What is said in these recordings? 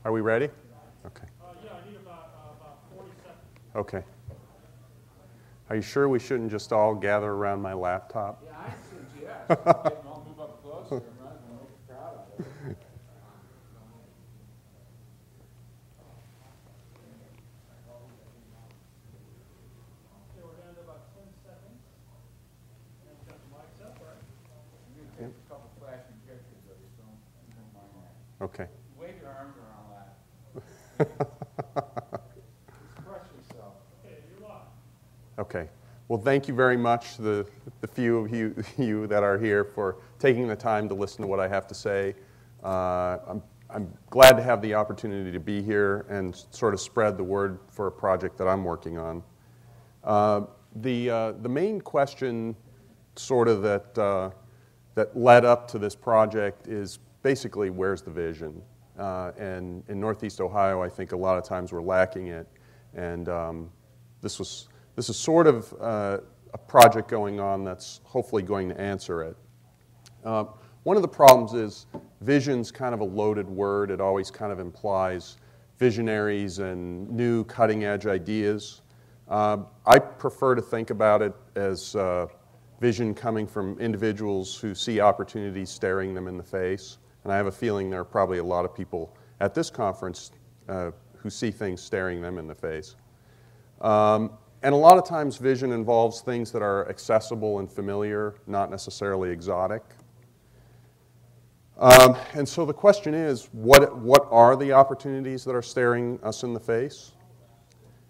Are we ready? Okay. Yeah, I need about 40 seconds. Okay. Are you sure we shouldn't just all gather around my laptop? Yeah, I assumed yes. Get them all move up closer and run and make a crowd out of it. Okay, we're down to about 10 seconds. And we've got the mics up, right? I'm going to take a couple flashing pictures of you, so don't mind that. Okay. Wave your arms around that. Express yourself. Okay, you're live. Okay. Well, thank you very much, the few of you that are here, for taking the time to listen to what I have to say. I'm glad to have the opportunity to be here and sort of spread the word for a project that I'm working on. The main question sort of that led up to this project is basically, where's the vision? And in Northeast Ohio, I think a lot of times we're lacking it. And this is sort of a project going on that's hopefully going to answer it. One of the problems is vision's kind of a loaded word. It always kind of implies visionaries and new cutting-edge ideas. I prefer to think about it as vision coming from individuals who see opportunities staring them in the face. And I have a feeling there are probably a lot of people at this conference who see things staring them in the face. And a lot of times vision involves things that are accessible and familiar, not necessarily exotic. And so the question is, what are the opportunities that are staring us in the face?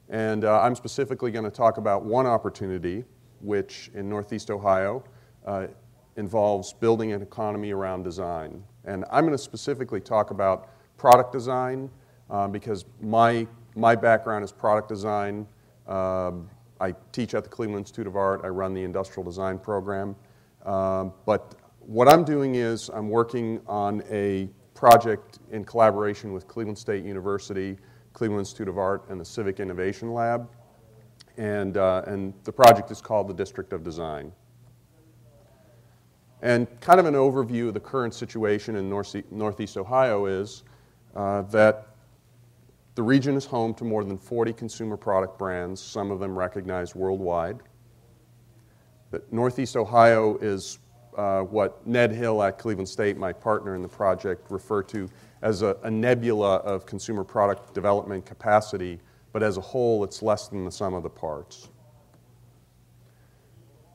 And I'm specifically going to talk about one opportunity, which in Northeast Ohio involves building an economy around design. And I'm going to specifically talk about product design because my background is product design. I teach at the Cleveland Institute of Art. I run the industrial design program. But what I'm doing is I'm working on a project in collaboration with Cleveland State University, Cleveland Institute of Art, and the Civic Innovation Lab. And the project is called the District of Design. And kind of an overview of the current situation in Northeast Ohio is that the region is home to more than 40 consumer product brands, some of them recognized worldwide. That Northeast Ohio is what Ned Hill at Cleveland State, my partner in the project, referred to as a nebula of consumer product development capacity, but as a whole, it's less than the sum of the parts.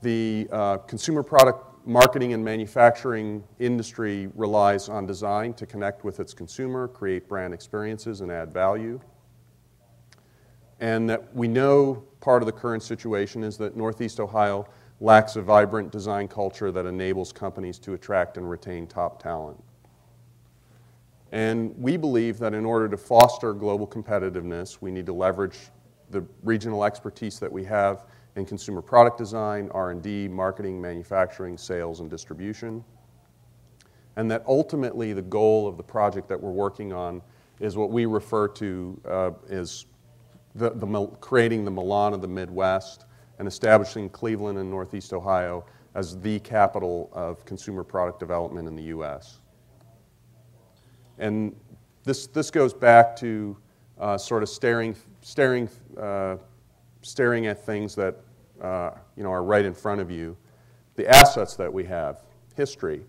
The consumer product marketing and manufacturing industry relies on design to connect with its consumer, create brand experiences, and add value. And that we know part of the current situation is that Northeast Ohio lacks a vibrant design culture that enables companies to attract and retain top talent. And we believe that in order to foster global competitiveness, we need to leverage the regional expertise that we have in consumer product design, R&D, marketing, manufacturing, sales, and distribution. And that ultimately the goal of the project that we're working on is what we refer to as creating the Milan of the Midwest and establishing Cleveland and Northeast Ohio as the capital of consumer product development in the U.S. And this goes back to sort of staring at things that are right in front of you. The assets that we have, history.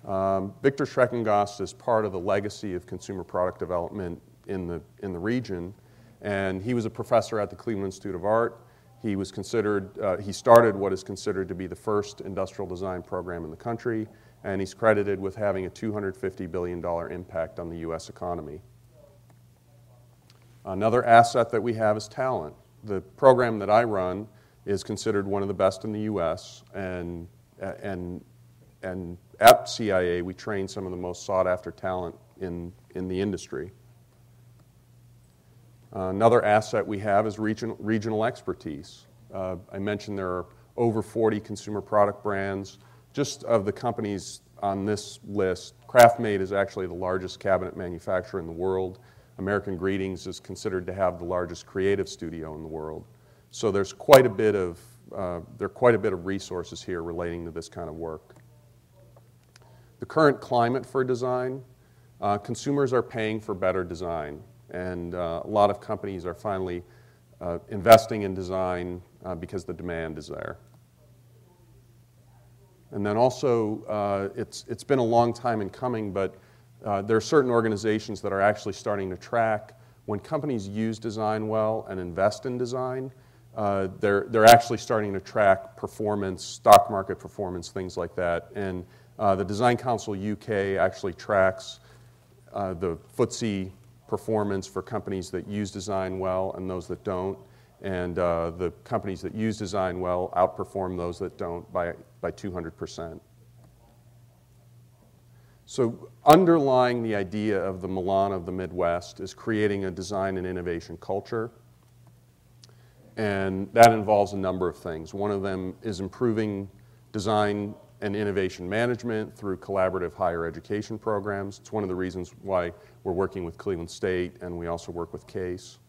Victor Schreckengost is part of the legacy of consumer product development in the region, and he was a professor at the Cleveland Institute of Art. He was he started what is considered to be the first industrial design program in the country, and he's credited with having a $250 billion impact on the U.S. economy. Another asset that we have is talent. The program that I run is considered one of the best in the U.S., and at CIA we train some of the most sought-after talent in the industry. Another asset we have is regional expertise. I mentioned there are over 40 consumer product brands. Just of the companies on this list, KraftMaid is actually the largest cabinet manufacturer in the world. American Greetings is considered to have the largest creative studio in the world. So there's quite a bit of resources here relating to this kind of work. The current climate for design, consumers are paying for better design, and a lot of companies are finally investing in design because the demand is there. And then also, it's been a long time in coming, but there are certain organizations that are actually starting to track when companies use design well and invest in design. They're actually starting to track performance, stock market performance, things like that. And the Design Council UK actually tracks the FTSE performance for companies that use design well and those that don't. And the companies that use design well outperform those that don't by 200%. So underlying the idea of the Milan of the Midwest is creating a design and innovation culture. And that involves a number of things. One of them is improving design and innovation management through collaborative higher education programs. It's one of the reasons why we're working with Cleveland State, and we also work with CASE.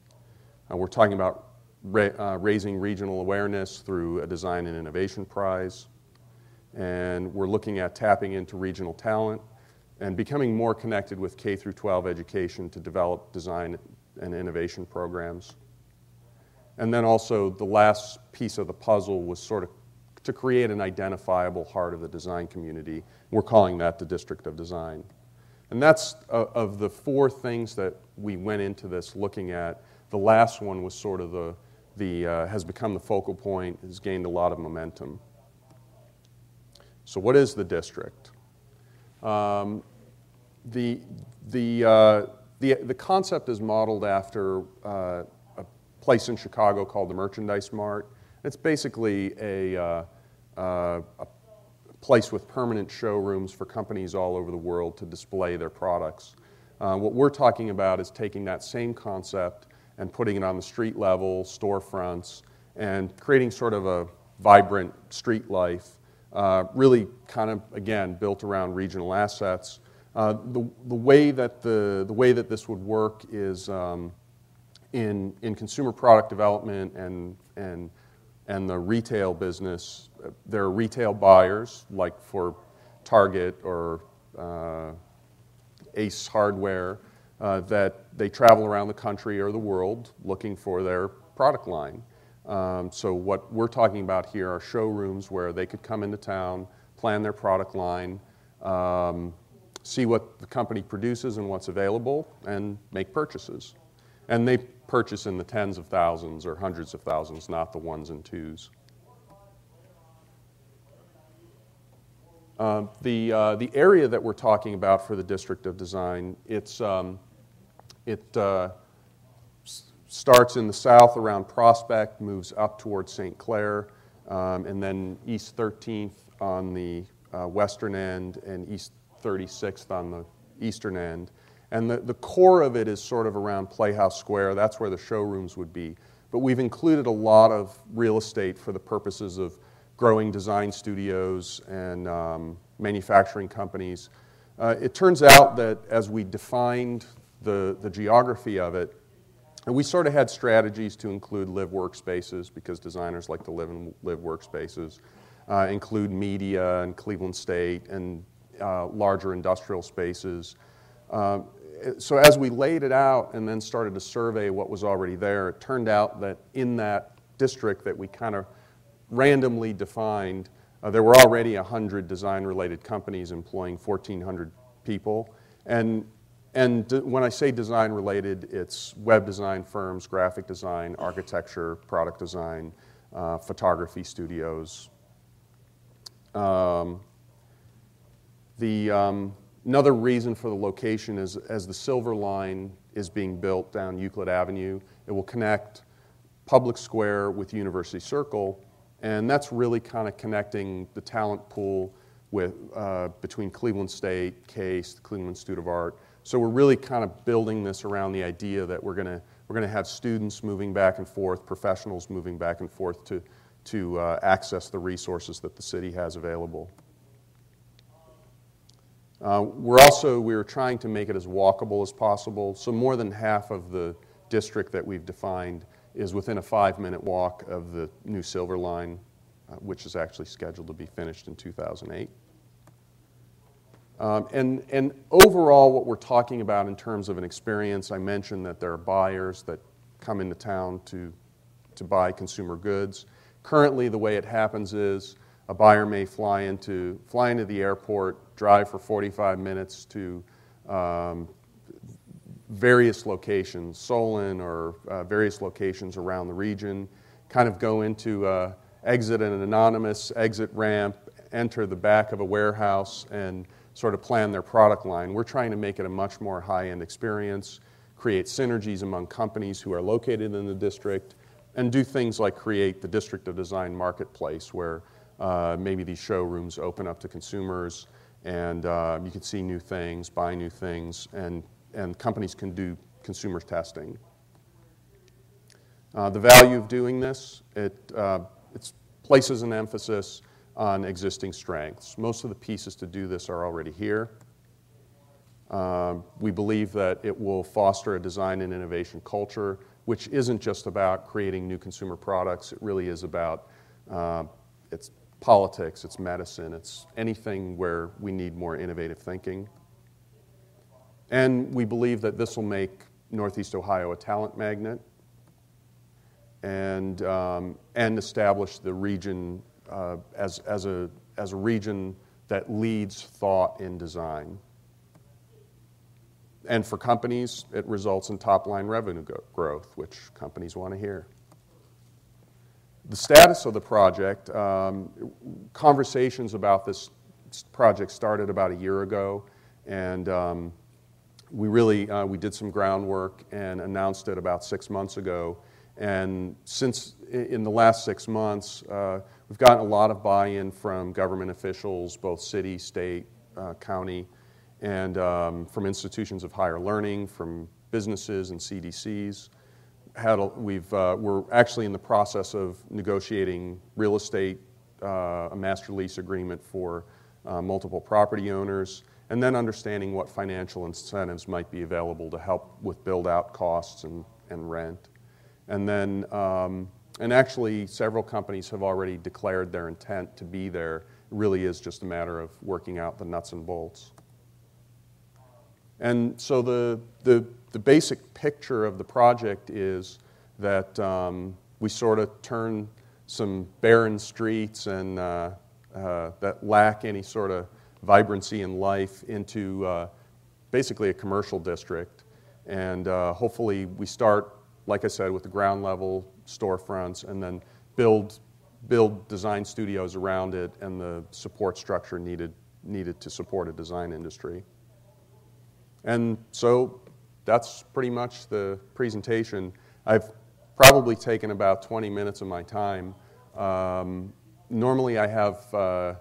We're talking about raising regional awareness through a design and innovation prize. And we're looking at tapping into regional talent and becoming more connected with K through 12 education to develop design and innovation programs. And then also the last piece of the puzzle was sort of to create an identifiable heart of the design community. We're calling that the District of Design. And that's of the four things that we went into this looking at. The last one was sort of has become the focal point, has gained a lot of momentum. So what is the district? The concept is modeled after a place in Chicago called the Merchandise Mart. It's basically a place with permanent showrooms for companies all over the world to display their products. What we're talking about is taking that same concept and putting it on the street level, storefronts, and creating sort of a vibrant street life, really kind of, again, built around regional assets. The way that this would work is in consumer product development and the retail business. There are retail buyers, like for Target or Ace Hardware, that they travel around the country or the world looking for their product line. So what we're talking about here are showrooms where they could come into town, plan their product line, see what the company produces and what's available, and make purchases. And they purchase in the tens of thousands or hundreds of thousands, not the ones and twos. The area that we're talking about for the District of Design, it starts in the south around Prospect, moves up towards St. Clair, and then East 13th on the western end and East 36th on the eastern end. And the core of it is sort of around Playhouse Square. That's where the showrooms would be. But we've included a lot of real estate for the purposes of growing design studios and manufacturing companies. It turns out that as we defined the geography of it, and we sort of had strategies to include live workspaces because designers like to live in live workspaces, include media and Cleveland State and larger industrial spaces. So as we laid it out and then started to survey what was already there, it turned out that in that district that we kind of randomly defined, there were already 100 design-related companies employing 1,400 people. And when I say design-related, it's web design firms, graphic design, architecture, product design, photography studios. Another reason for the location is as the Silver Line is being built down Euclid Avenue, it will connect Public Square with University Circle, and that's really kind of connecting the talent pool with, between Cleveland State, CASE, the Cleveland Institute of Art. So we're really kind of building this around the idea that we're going to have students moving back and forth, professionals moving back and forth to access the resources that the city has available. We were trying to make it as walkable as possible. So more than half of the district that we've defined is within a 5-minute walk of the new Silver Line, which is actually scheduled to be finished in 2008. And overall, what we're talking about in terms of an experience, I mentioned that there are buyers that come into town to buy consumer goods. Currently, the way it happens is a buyer may fly into the airport, drive for 45 minutes to various locations, Solon or various locations around the region, kind of go into exit an anonymous exit ramp, enter the back of a warehouse, and sort of plan their product line. We're trying to make it a much more high-end experience, create synergies among companies who are located in the district, and do things like create the District of Design marketplace where maybe these showrooms open up to consumers and you can see new things, buy new things, and companies can do consumer testing. The value of doing this, it places an emphasis on existing strengths. Most of the pieces to do this are already here. We believe that it will foster a design and innovation culture, which isn't just about creating new consumer products. It really is about it's politics, it's medicine, it's anything where we need more innovative thinking. And we believe that this will make Northeast Ohio a talent magnet and establish the region as a region that leads thought in design. And for companies, it results in top-line revenue growth, which companies want to hear. The status of the project, conversations about this project started about a year ago, and we did some groundwork and announced it about 6 months ago. And since in the last 6 months, we've gotten a lot of buy-in from government officials, both city, state, county, and from institutions of higher learning, from businesses and CDCs. We're actually in the process of negotiating real estate, a master lease agreement for multiple property owners, and then understanding what financial incentives might be available to help with build-out costs and rent. And then, and actually several companies have already declared their intent to be there. It really is just a matter of working out the nuts and bolts. And so the basic picture of the project is that we sort of turn some barren streets and that lack any sort of vibrancy and life into basically a commercial district. And hopefully we start, like I said, with the ground level storefronts and then build design studios around it and the support structure needed to support a design industry. And so that's pretty much the presentation. I've probably taken about 20 minutes of my time. Normally I have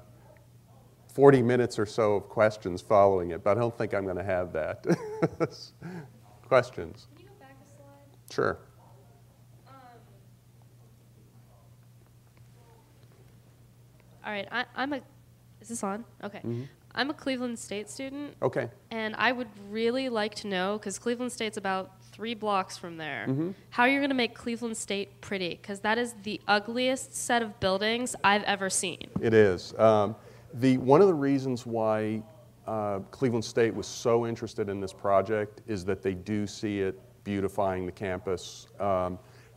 40 minutes or so of questions following it, but I don't think I'm going to have that. Questions? Can you go back a slide? Sure. All right, is this on? Okay. Mm-hmm. I'm a Cleveland State student. Okay. And I would really like to know, because Cleveland State's about 3 blocks from there, Mm-hmm. how you're going to make Cleveland State pretty, because that is the ugliest set of buildings I've ever seen. It is. One of the reasons why Cleveland State was so interested in this project is that they do see it beautifying the campus.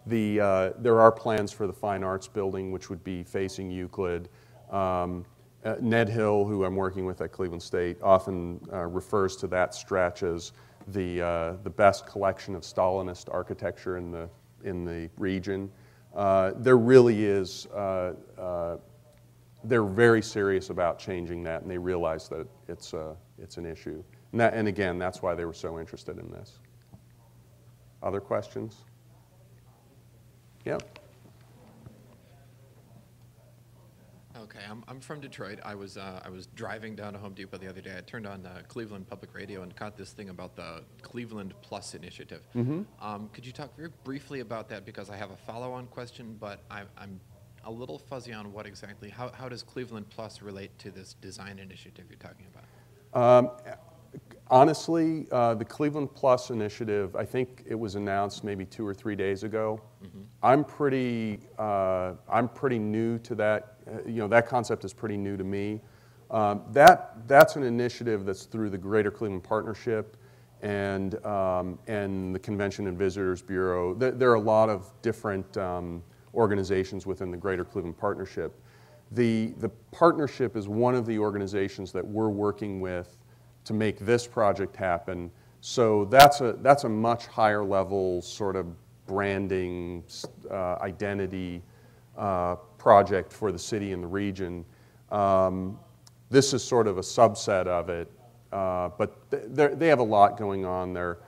There are plans for the Fine Arts Building, which would be facing Euclid. Ned Hill, who I'm working with at Cleveland State, often refers to that stretch as the best collection of Stalinist architecture in the region. There really is. They're very serious about changing that, and they realize that it's an issue. And again, that's why they were so interested in this. Other questions? Yep. Okay, I'm from Detroit. I was driving down to Home Depot the other day. I turned on Cleveland Public Radio and caught this thing about the Cleveland Plus initiative. Mm-hmm. Could you talk very briefly about that? Because I have a follow-on question, but I'm a little fuzzy on what exactly. How does Cleveland Plus relate to this design initiative you're talking about? Honestly, the Cleveland Plus initiative, I think it was announced maybe 2 or 3 days ago. Mm-hmm. I'm pretty new to that. That concept is pretty new to me. That's an initiative that's through the Greater Cleveland Partnership and the Convention and Visitors Bureau. There are a lot of different organizations within the Greater Cleveland Partnership. The partnership is one of the organizations that we're working with to make this project happen. So that's a much higher level sort of branding, identity project for the city and the region. This is sort of a subset of it, but they have a lot going on there.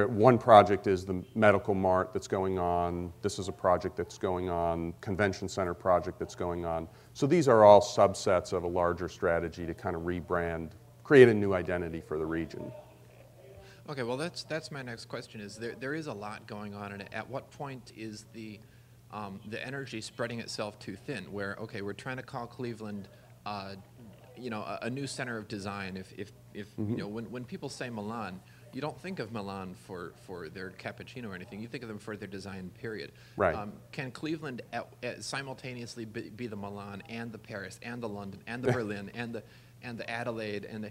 One project is the medical mart that's going on. This is a project that's going on, convention center project that's going on. So these are all subsets of a larger strategy to kind of rebrand, create a new identity for the region. Okay, well that's my next question. Is there is a lot going on, and at what point is the energy spreading itself too thin? Where okay, we're trying to call Cleveland, a new center of design. If Mm-hmm. when people say Milan, you don't think of Milan for their cappuccino or anything. You think of them for their design, period. Right. Can Cleveland simultaneously be the Milan and the Paris and the London and the Berlin and the Adelaide and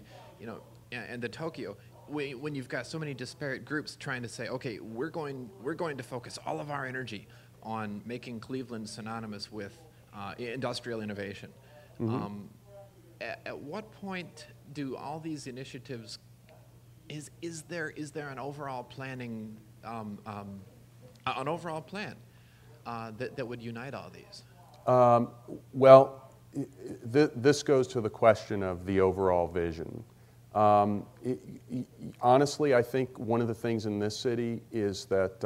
the Tokyo? When you've got so many disparate groups trying to say, okay, we're going to focus all of our energy on making Cleveland synonymous with industrial innovation. Mm-hmm. At what point do all these initiatives? Is there an overall planning, an overall plan that would unite all these? Well, this goes to the question of the overall vision. Honestly, I think one of the things in this city is that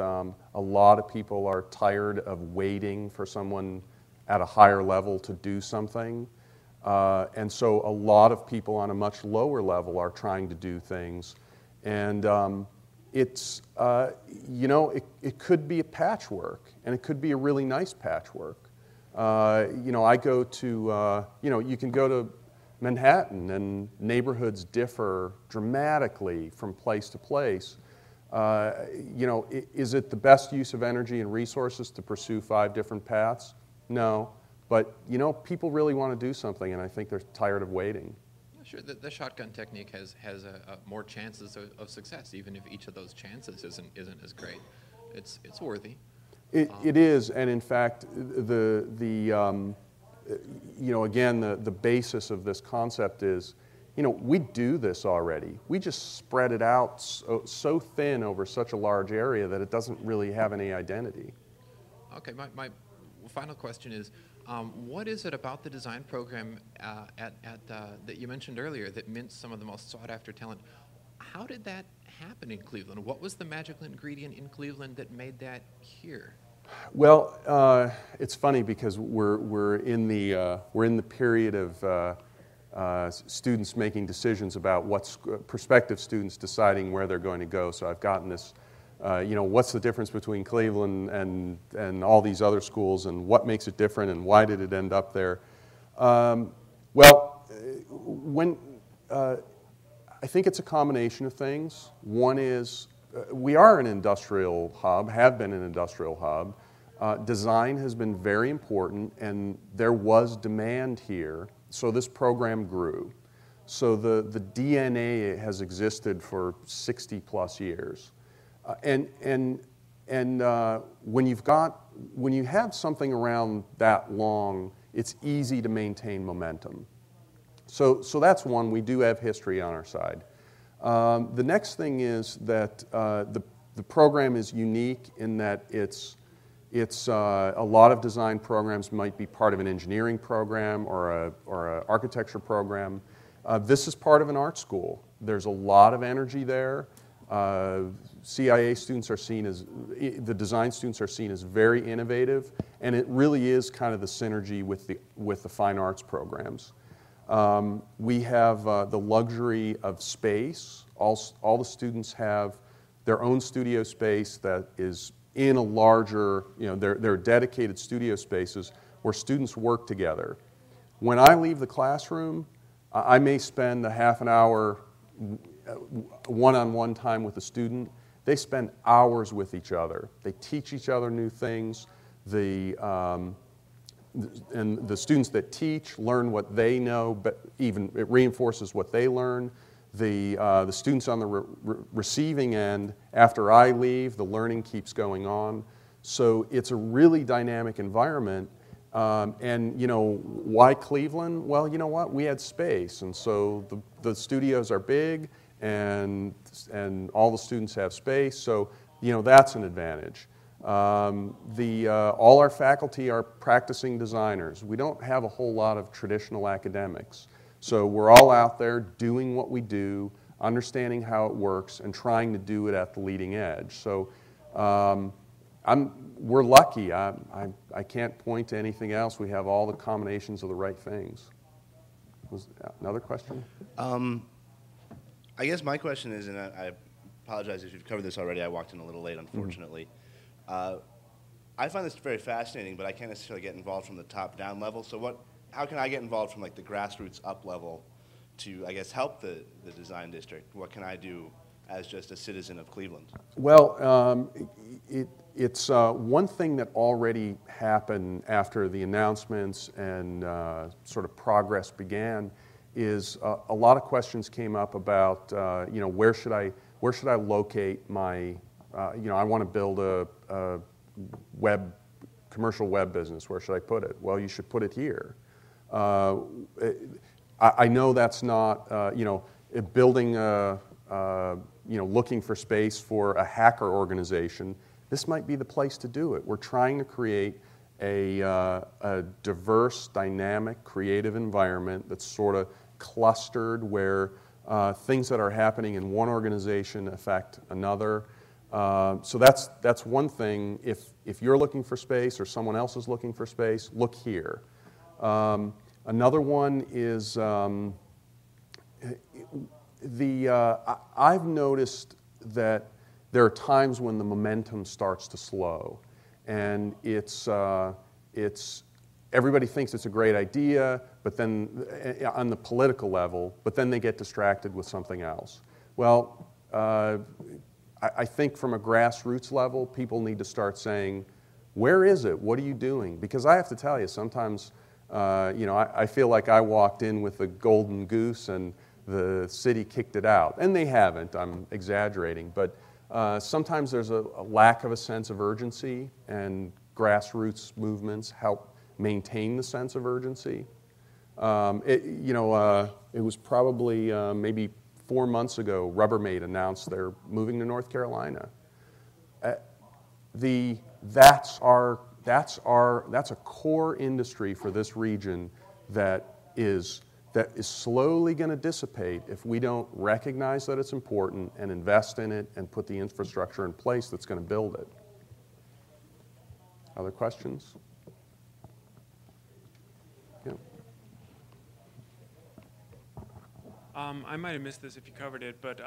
a lot of people are tired of waiting for someone at a higher level to do something. And so a lot of people on a much lower level are trying to do things. And it's, it could be a patchwork, and it could be a really nice patchwork. I go to, you can go to Manhattan, and neighborhoods differ dramatically from place to place. Is it the best use of energy and resources to pursue 5 different paths? No. But, people really want to do something, and I think they're tired of waiting. Sure, the shotgun technique has more chances of success, even if each of those chances isn't as great. It's worthy. It is, and in fact, the basis of this concept is, we do this already. We just spread it out so thin over such a large area that it doesn't really have any identity. Okay, my final question is, what is it about the design program that you mentioned earlier that mints some of the most sought-after talent? How did that happen in Cleveland? What was the magical ingredient in Cleveland that made that here? Well, it's funny because we're in the period of students making decisions about prospective students deciding where they're going to go. So I've gotten this. What's the difference between Cleveland and all these other schools, and what makes it different, and why did it end up there? I think it's a combination of things. One is we are an industrial hub, have been an industrial hub. Design has been very important, and there was demand here, so this program grew. So the DNA has existed for 60 plus years. And when you have something around that long, it's easy to maintain momentum. So that's one. We do have history on our side. The next thing is that the program is unique in that it's a lot of design programs might be part of an engineering program or an architecture program. This is part of an art school. There's a lot of energy there. CIA students are seen as, the design students are seen as very innovative, and it really is kind of the synergy with the fine arts programs. We have the luxury of space. All the students have their own studio space that is in a larger, they're dedicated studio spaces where students work together. When I leave the classroom, I may spend a half an hour one-on-one time with a student. They spend hours with each other. They teach each other new things. and the students that teach learn what they know, but even it reinforces what they learn. The students on the receiving end, after I leave, the learning keeps going on. So it's a really dynamic environment. And you know, why Cleveland? Well, you know what? We had space, and so the studios are big, and all the students have space. So you know, that's an advantage. All our faculty are practicing designers. We don't have a whole lot of traditional academics. So we're all out there doing what we do, understanding how it works, and trying to do it at the leading edge. So we're lucky. I can't point to anything else. We have all the combinations of the right things. Was another question? I guess my question is, and I apologize if you've covered this already. I walked in a little late, unfortunately. I find this very fascinating, but I can't necessarily get involved from the top-down level. So how can I get involved from like the grassroots up level to, I guess, help the design district? What can I do as just a citizen of Cleveland? Well, it's one thing that already happened after the announcements and sort of progress began is a lot of questions came up about, you know, where should I locate my, you know, I want to build a commercial web business. Where should I put it? Well, you should put it here. I know that's not, you know, building you know, looking for space for a hacker organization. This might be the place to do it. We're trying to create a diverse, dynamic, creative environment that's sort of clustered where things that are happening in one organization affect another. So that's one thing. If you're looking for space or someone else is looking for space, look here. Another one is I've noticed that there are times when the momentum starts to slow, and it's everybody thinks it's a great idea, but then on the political level, but then they get distracted with something else. Well, I think from a grassroots level, people need to start saying, where is it? What are you doing? Because I have to tell you, sometimes, you know, I feel like I walked in with a golden goose and the city kicked it out. And they haven't, I'm exaggerating. But sometimes there's a lack of a sense of urgency, and grassroots movements help maintain the sense of urgency. You know, it was probably maybe 4 months ago, Rubbermaid announced they're moving to North Carolina. That's a core industry for this region that is slowly going to dissipate if we don't recognize that it's important and invest in it and put the infrastructure in place that's going to build it. Other questions? Yeah. I might have missed this if you covered it, but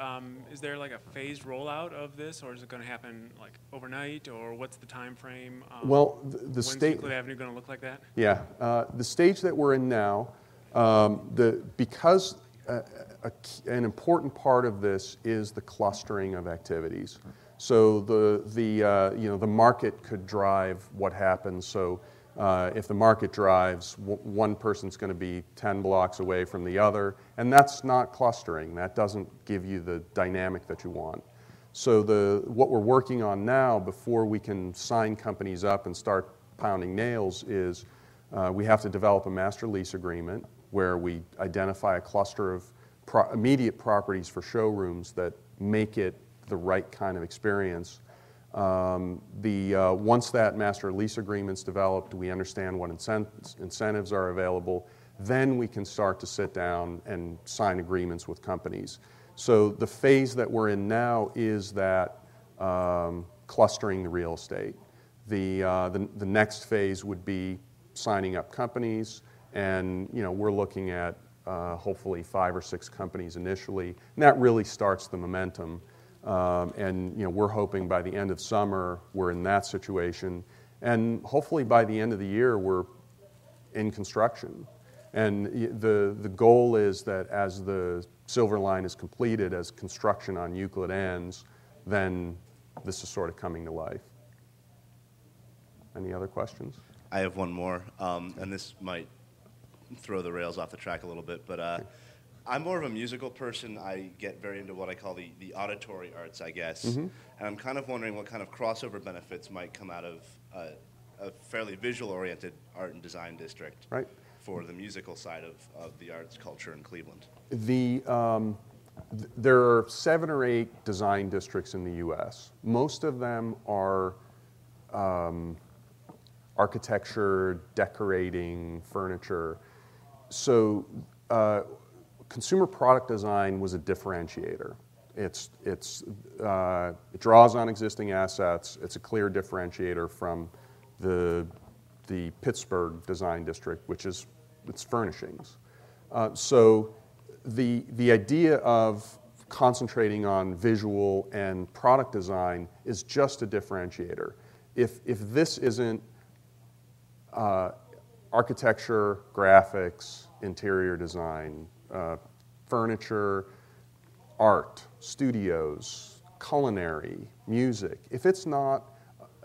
is there like a phased rollout of this, or is it going to happen like overnight, or what's the time frame? Well, when's state Euclid Avenue going to look like that? Yeah, the stage that we're in now, because an important part of this is the clustering of activities. So you know, the market could drive what happens. So if the market drives, one person's going to be 10 blocks away from the other, and that's not clustering. That doesn't give you the dynamic that you want. So what we're working on now, before we can sign companies up and start pounding nails, is we have to develop a master lease agreement where we identify a cluster of immediate properties for showrooms that make it the right kind of experience. Once that master lease agreement's developed, we understand what incentives are available, then we can start to sit down and sign agreements with companies. So the phase that we're in now is that clustering the real estate. The next phase would be signing up companies, and you know, we're looking at hopefully 5 or 6 companies initially, and that really starts the momentum. And you know, we're hoping by the end of summer we're in that situation, and hopefully by the end of the year we're in construction. And the goal is that as the Silver Line is completed, as construction on Euclid ends, then this is sort of coming to life. Any other questions? I have one more, and this might throw the rails off the track a little bit, but I'm more of a musical person. I get very into what I call the auditory arts, I guess. And I'm kind of wondering what kind of crossover benefits might come out of a fairly visual-oriented art and design district for the musical side of the arts culture in Cleveland. There are 7 or 8 design districts in the U.S. Most of them are architecture, decorating, furniture. So consumer product design was a differentiator. It draws on existing assets. It's a clear differentiator from the Pittsburgh design district, which is its furnishings. So the idea of concentrating on visual and product design is just a differentiator. If this isn't architecture, graphics, interior design, furniture, art, studios, culinary, music, if it's not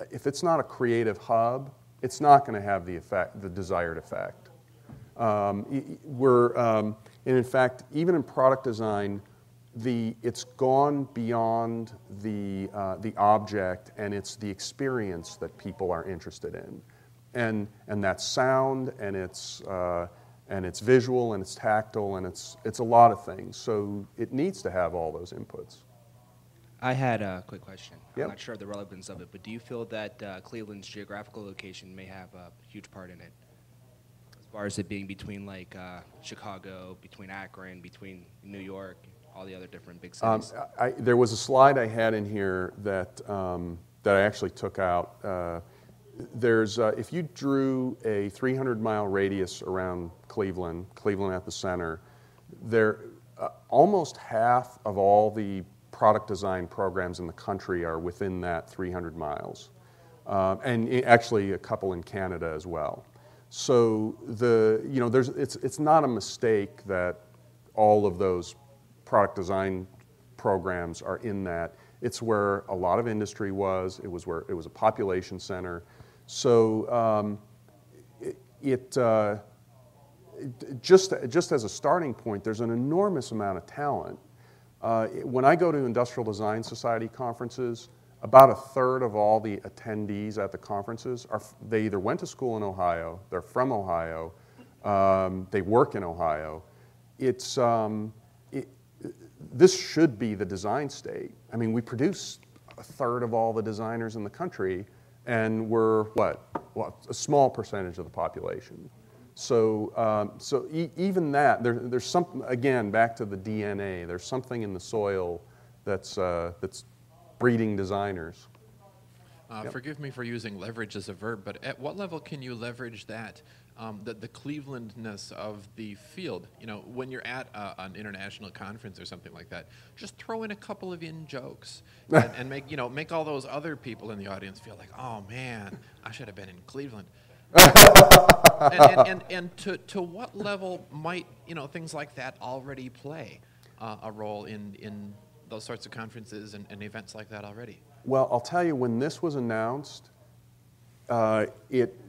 a creative hub, it's not going to have the desired effect. And in fact, even in product design, it's gone beyond the object, and it's the experience that people are interested in, and that's sound, and it's visual, and it's tactile, and it's a lot of things. So it needs to have all those inputs. I had a quick question. Yep. I'm not sure of the relevance of it, but do you feel that Cleveland's geographical location may have a huge part in it? As far as it being between like Chicago, between Akron, between New York, all the other different big cities. There was a slide I had in here that I actually took out. If you drew a 300-mile radius around Cleveland at the center, almost half of all the product design programs in the country are within that 300 miles, and actually a couple in Canada as well. So it's not a mistake that all of those product design programs are in that. It's where a lot of industry was. It was a population center. So just as a starting point, there's an enormous amount of talent. When I go to Industrial Design Society conferences, about a third of all the attendees at the conferences they either went to school in Ohio, they're from Ohio, they work in Ohio. This should be the design state. I mean, we produce a third of all the designers in the country, and we're a small percentage of the population. So, even that, there's something, again, back to the DNA. There's something in the soil that's breeding designers. Yep. Forgive me for using leverage as a verb, but at what level can you leverage that, the Clevelandness of the field? You know, when you're at an international conference or something like that, just throw in a couple of in-jokes and make all those other people in the audience feel like, oh man, I should have been in Cleveland. and to what level might things like that already play a role in those sorts of conferences and events like that already? Well, I'll tell you, when this was announced,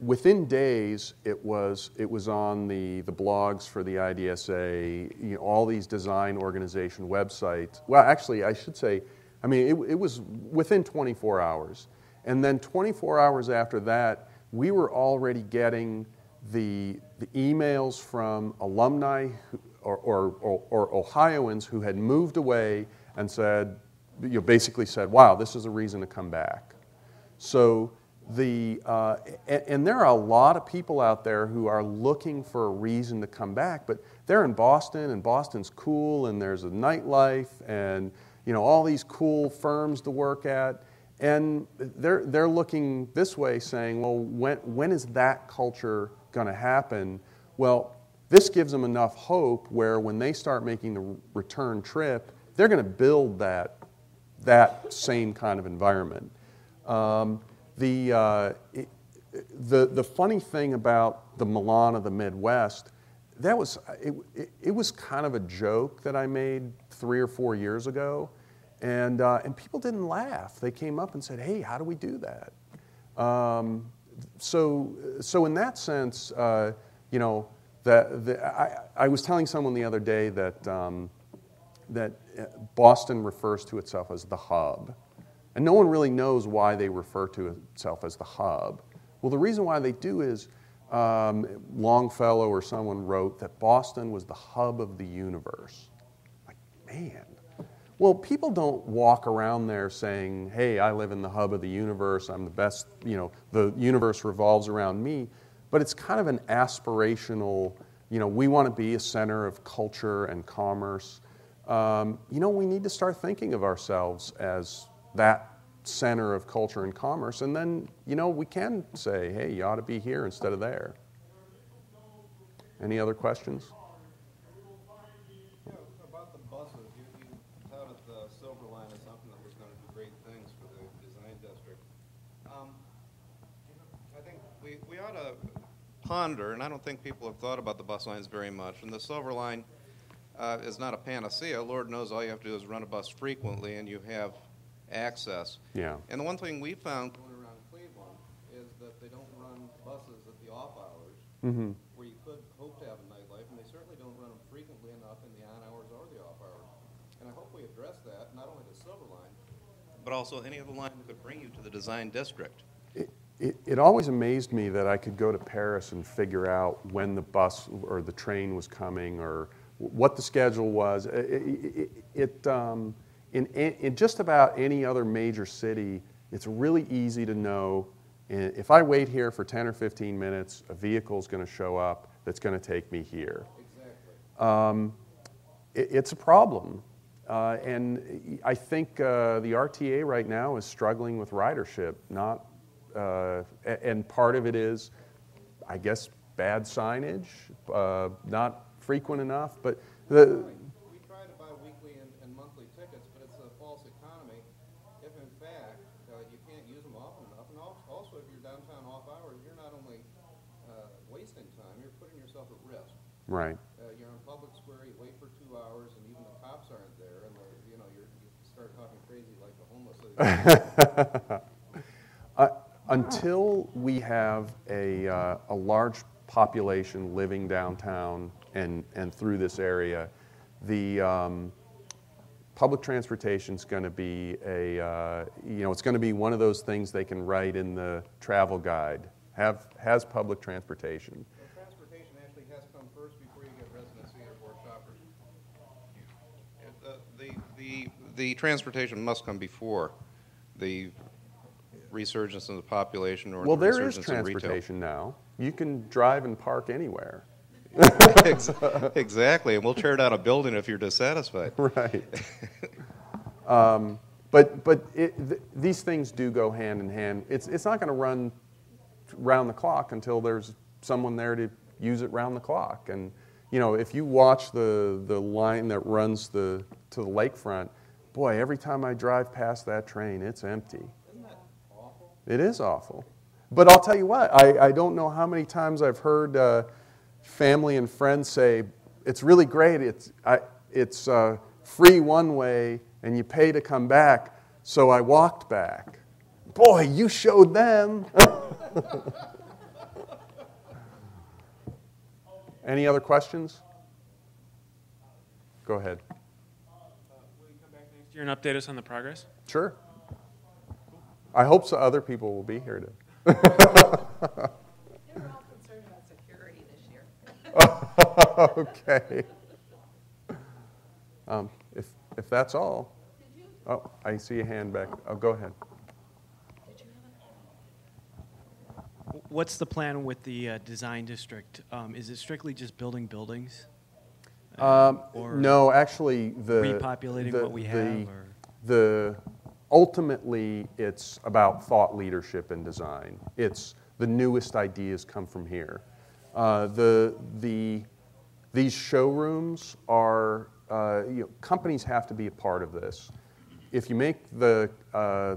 within days it was on the blogs for the IDSA, all these design organization websites. Well, actually, I should say, I mean, it was within 24 hours, and then 24 hours after that, we were already getting the emails from alumni or Ohioans who had moved away and said, basically said, wow, this is a reason to come back. So and there are a lot of people out there who are looking for a reason to come back, but they're in Boston, and Boston's cool, and there's a nightlife, and all these cool firms to work at. And they're looking this way, saying, well, when is that culture going to happen? Well, this gives them enough hope where when they start making the return trip, they're going to build that same kind of environment. The funny thing about the Milan of the Midwest, it was kind of a joke that I made 3 or 4 years ago. And people didn't laugh. They came up and said, hey, how do we do that? so in that sense, you know, I was telling someone the other day that Boston refers to itself as the hub, and no one really knows why they refer to itself as the hub. Well, the reason why they do is Longfellow or someone wrote that Boston was the hub of the universe. Like, man. Well, people don't walk around there saying, hey, I live in the hub of the universe, I'm the best, you know, the universe revolves around me. But it's kind of an aspirational, you know, we want to be a center of culture and commerce. You know, we need to start thinking of ourselves as that center of culture and commerce, and then, you know, we can say, hey, you ought to be here instead of there. Any other questions? Yeah, about the buses, you touted the Silver Line as something that was going to do great things for the design district. I think we ought to ponder, and I don't think people have thought about the bus lines very much, and the Silver Line is not a panacea. Lord knows all you have to do is run a bus frequently and you have access. Yeah. And the one thing we found going around Cleveland is that they don't run buses at the off hours, where you could hope to have a nightlife, and they certainly don't run them frequently enough in the on hours or the off hours. And I hope we address that, not only the Silver Line, but also any other line that could bring you to the design district. It always amazed me that I could go to Paris and figure out when the bus or the train was coming or what the schedule was. In just about any other major city, it's really easy to know, if I wait here for 10 or 15 minutes, a vehicle is going to show up that's going to take me here. Exactly. It's a problem. And I think the RTA right now is struggling with ridership, and part of it is, I guess, bad signage, not frequent enough, but We try to buy weekly and monthly tickets, but it's a false economy if, in fact, you can't use them often enough. And also, if you're downtown off hours, you're not only wasting time, you're putting yourself at risk. right. You're on public square, you wait for 2 hours, and even the cops aren't there, and you start talking crazy like the homeless. Until we have a large population living downtown and through this area, the public transportation is going to be it's going to be one of those things they can write in the travel guide. Has public transportation. Well, transportation actually has come first before you get residency or board shoppers. The transportation must come before the resurgence in the population or Well, the there is resurgence in retail. transportation now. You can drive and park anywhere. Exactly, and we'll tear down a building if you're dissatisfied. Right. These things do go hand in hand. It's not going to run round the clock until there's someone there to use it round the clock. And you know, if you watch the line that runs to the lakefront, boy, every time I drive past that train, it's empty. Isn't that awful? It is awful. But I'll tell you what, I don't know how many times I've heard family and friends say, it's really great, it's free one way and you pay to come back, so I walked back. Boy, you showed them. Any other questions? Go ahead. Will you come back next year and update us on the progress? Sure. I hope so other people will be here to. They were all concerned about security this year. Okay. If that's all. Oh, I see a hand back. Oh, go ahead. What's the plan with the design district? Is it strictly just building buildings? Or No, actually, repopulating what we have? Ultimately, it's about thought leadership and design. It's the newest ideas come from here. These showrooms are companies have to be a part of this. If you make the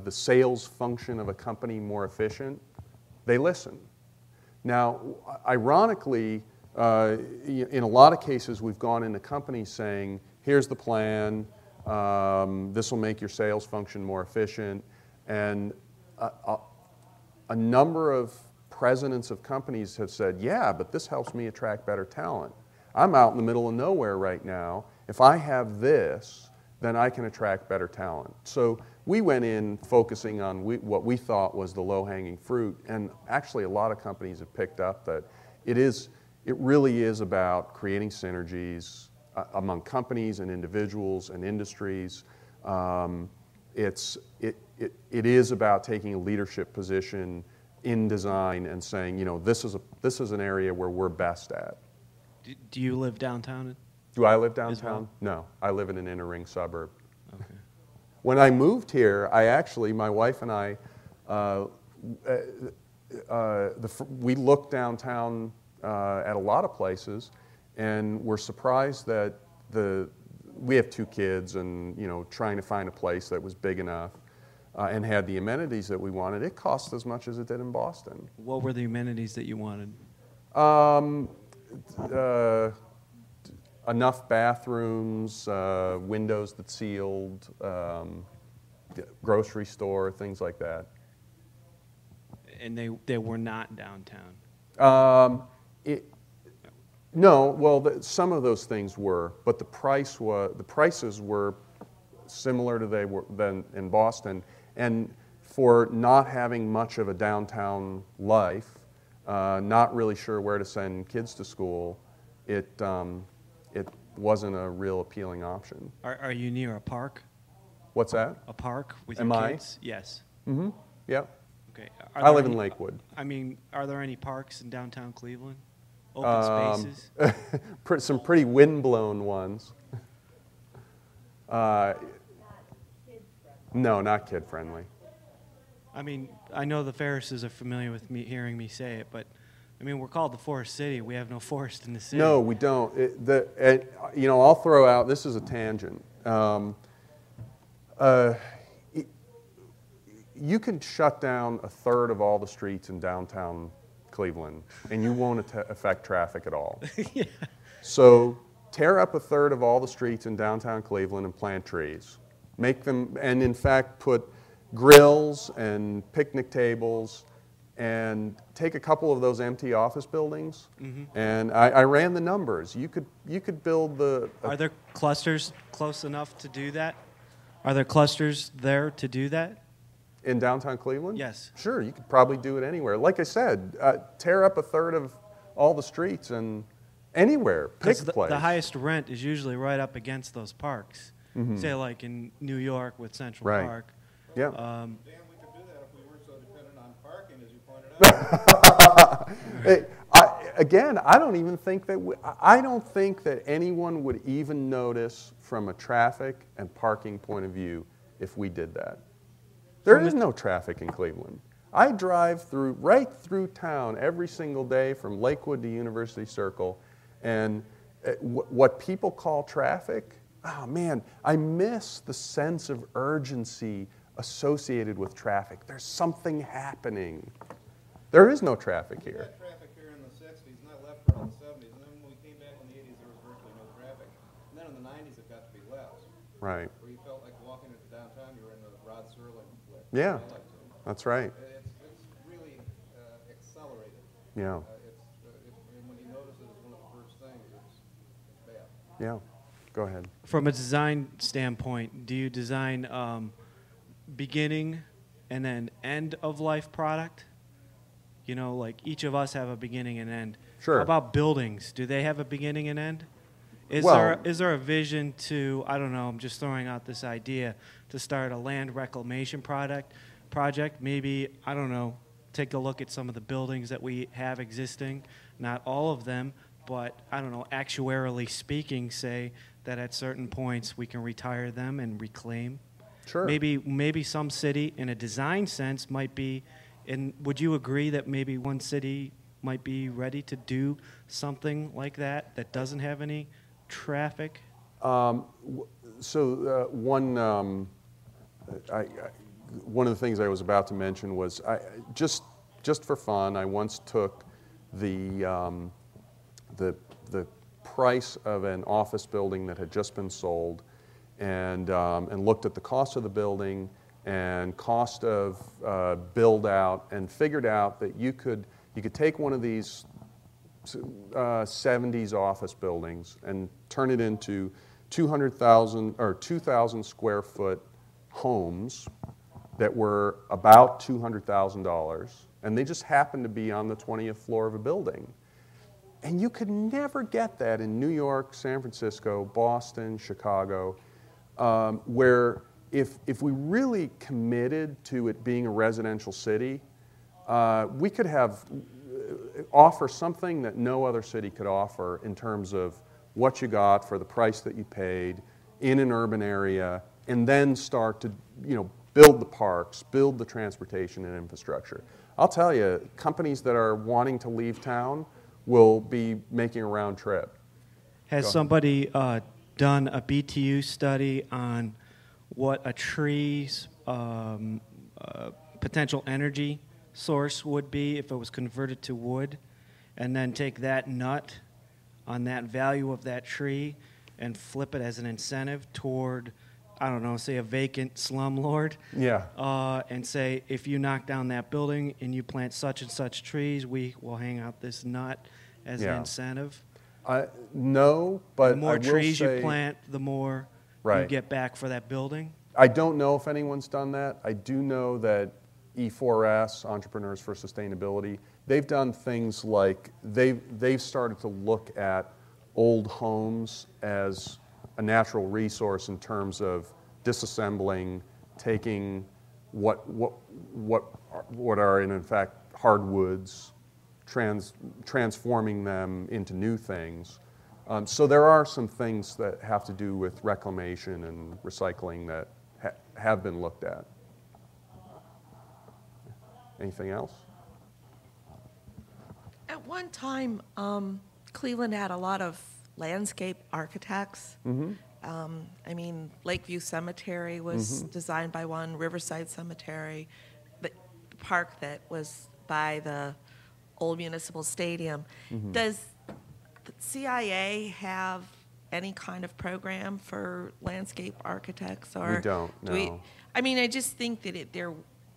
sales function of a company more efficient, they listen. Now, ironically, in a lot of cases, we've gone into companies saying, "Here's the plan. This will make your sales function more efficient," and a number of presidents of companies have said, yeah, but this helps me attract better talent. I'm out in the middle of nowhere right now. If I have this, then I can attract better talent. So we went in focusing on what we thought was the low-hanging fruit, and actually a lot of companies have picked up that it really is about creating synergies among companies and individuals and industries. It is about taking a leadership position in design and saying, you know, this is an area where we're best at. Do you live downtown? Do I live downtown? well? No, I live in an inner ring suburb. Okay. When I moved here, my wife and I, we looked downtown at a lot of places, and we're surprised that we have 2 kids, and you know, trying to find a place that was big enough and had the amenities that we wanted. It cost as much as it did in Boston. What were the amenities that you wanted? Enough bathrooms, windows that sealed, grocery store, things like that. And they were not downtown. No, well, some of those things were, but the prices were similar to than in Boston, and for not having much of a downtown life, not really sure where to send kids to school, it wasn't a real appealing option. Are you near a park? What's that? A park with Am your I? kids? Yes. Mm-hmm. Yeah. Okay. I live in Lakewood. I mean, are there any parks in downtown Cleveland? Open spaces? Some pretty wind-blown ones. No, not kid-friendly. I mean, I know the Ferrises are familiar with me hearing me say it, but I mean, we're called the Forest City. We have no forest in the city. No, we don't. You know, I'll throw out, this is a tangent. You can shut down 1/3 of all the streets in downtown Cleveland, and you won't affect traffic at all. Yeah. So tear up 1/3 of all the streets in downtown Cleveland and plant trees. Make them, and in fact, put grills and picnic tables, and take a couple of those empty office buildings. Mm-hmm. And I ran the numbers. You could build Are there clusters close enough to do that? Are there clusters there to do that? In downtown Cleveland? Yes. Sure, you could probably do it anywhere. Like I said, tear up 1/3 of all the streets and anywhere. Pick a place. The highest rent is usually right up against those parks. Mm-hmm. Say like in New York with Central Park. Yeah. Dan, we could do that if we weren't so dependent on parking, as you pointed out. Again, I don't think that anyone would even notice from a traffic and parking point of view if we did that. There is no traffic in Cleveland. I drive right through town every single day from Lakewood to University Circle, and what people call traffic, oh man, I miss the sense of urgency associated with traffic. There's something happening. There is no traffic here. We had traffic here in the 60s, and that left around the 70s, and then when we came back in the 80s, there was virtually no traffic. And then in the 90s, it got to be less. Right. Where you felt like walking into downtown, you were in the Rod Serling flick. Yeah, that's right. It's really accelerated. Yeah. And when you notice it as one of the first things, it's bad. Yeah. Go ahead. From a design standpoint, do you design beginning and then end of life product? You know, like each of us have a beginning and end. Sure. How about buildings? Do they have a beginning and end? Is there a vision to, I don't know, I'm just throwing out this idea, to start a land reclamation project? Maybe, I don't know, take a look at some of the buildings that we have existing, not all of them, but I don't know, actuarially speaking, say that at certain points we can retire them and reclaim. Sure. Maybe some city in a design sense might be, and would you agree that maybe one city might be ready to do something like that doesn't have any traffic? One of the things I was about to mention was just for fun, I once took the price of an office building that had just been sold and looked at the cost of the building and cost of build out and figured out that you could You could take one of these 70s office buildings and turn it into 200,000 or 2,000 square foot homes that were about $200,000, and they just happened to be on the 20th floor of a building. And you could never get that in New York, San Francisco, Boston, Chicago, where if we really committed to it being a residential city, we could offer something that no other city could offer in terms of what you got for the price that you paid in an urban area, and then start to build the parks, build the transportation and infrastructure. I'll tell you, companies that are wanting to leave town will be making a round trip. Has somebody done a BTU study on what a tree's potential energy source would be if it was converted to wood, and then take that nut on that value of that tree and flip it as an incentive toward, I don't know, say a vacant slumlord? Yeah. And say, if you knock down that building and you plant such and such trees, we will hang out this nut as an incentive? No, but the more I will trees say, you plant, the more you get back for that building? I don't know if anyone's done that. I do know that E4S, Entrepreneurs for Sustainability, they've done things like they've started to look at old homes as a natural resource in terms of disassembling, taking what are in fact hardwoods, transforming them into new things. So there are some things that have to do with reclamation and recycling that have been looked at. Anything else? At one time, Cleveland had a lot of landscape architects. Mm-hmm. I mean, Lakeview Cemetery was designed by one, Riverside Cemetery, the park that was by the old municipal stadium. Mm-hmm. Does the CIA have any kind of program for landscape architects? Or We don't, no. I mean, I just think that there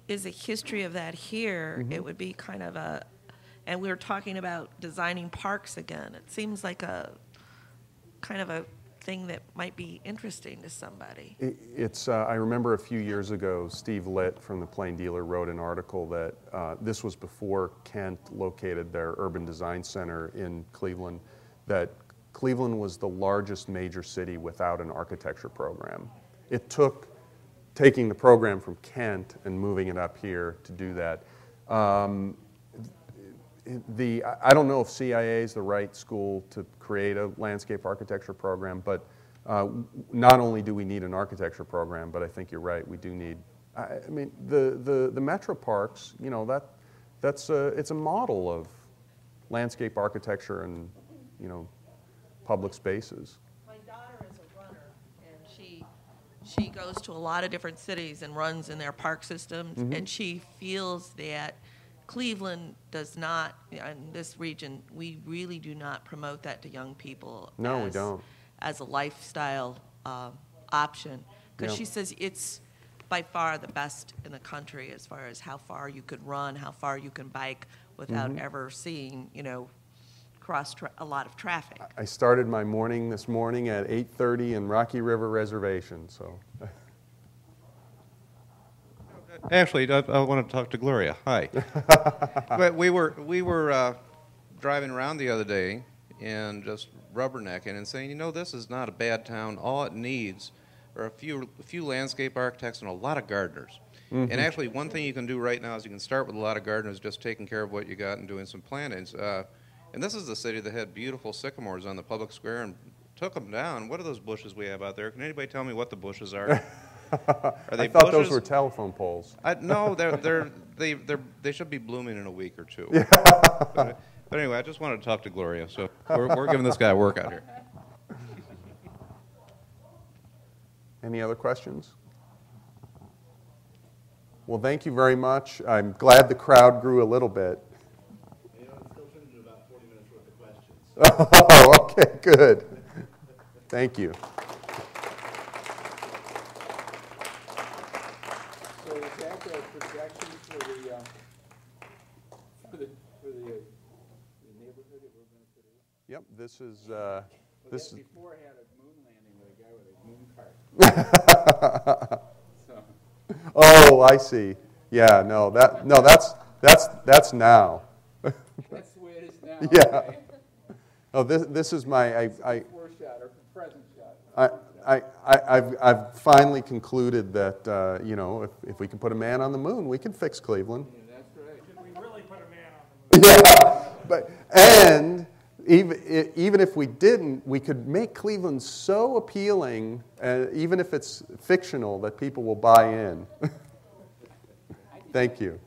is a history of that here. It would be kind of and we were talking about designing parks again. It seems like a kind of a thing that might be interesting to somebody. I remember a few years ago, Steve Litt from the Plain Dealer wrote an article that this was before Kent located their urban design center in Cleveland, that Cleveland was the largest major city without an architecture program. It took taking the program from Kent and moving it up here to do that. I don't know if CIA is the right school to create a landscape architecture program, but not only do we need an architecture program, but I think you're right, we do need, I mean, the metro parks, it's a model of landscape architecture and, public spaces. My daughter is a runner, and she goes to a lot of different cities and runs in their park systems, and she feels that Cleveland does not, in this region, we really do not promote that to young people. No, we don't. As a lifestyle option. Because she says it's by far the best in the country as far as how far you could run, how far you can bike without ever seeing, a lot of traffic. I started my morning this morning at 8:30 in Rocky River Reservation, so. Actually, I want to talk to Gloria. Hi. But we were driving around the other day and just rubbernecking and saying, this is not a bad town. All it needs are a few landscape architects and a lot of gardeners. And actually, one thing you can do right now is you can start with a lot of gardeners, just taking care of what you got and doing some plantings. And this is the city that had beautiful sycamores on the public square and took them down. What are those bushes we have out there? Can anybody tell me what the bushes are? Are they I thought bushes? those were telephone poles. No, they should be blooming in a week or two. But anyway, I just wanted to talk to Gloria. So we're giving this guy a workout here. Any other questions? Well, thank you very much. I'm glad the crowd grew a little bit. It's still turned into about 40 minutes worth of questions. Oh, okay, good. Thank you. So is that the projection for the Yep, this is, This is before I had a moon landing with a guy with a moon cart. So. Oh, I see. Yeah, no, that's now. That's the way it is now. Yeah. Okay. Oh, this is my Before shot or present shot. I've finally concluded that you know, if we can put a man on the moon, we can fix Cleveland. Yeah, that's right. Should we really put a man on the moon? Yeah, but and even if we didn't, we could make Cleveland so appealing, even if it's fictional, that people will buy in. Thank you.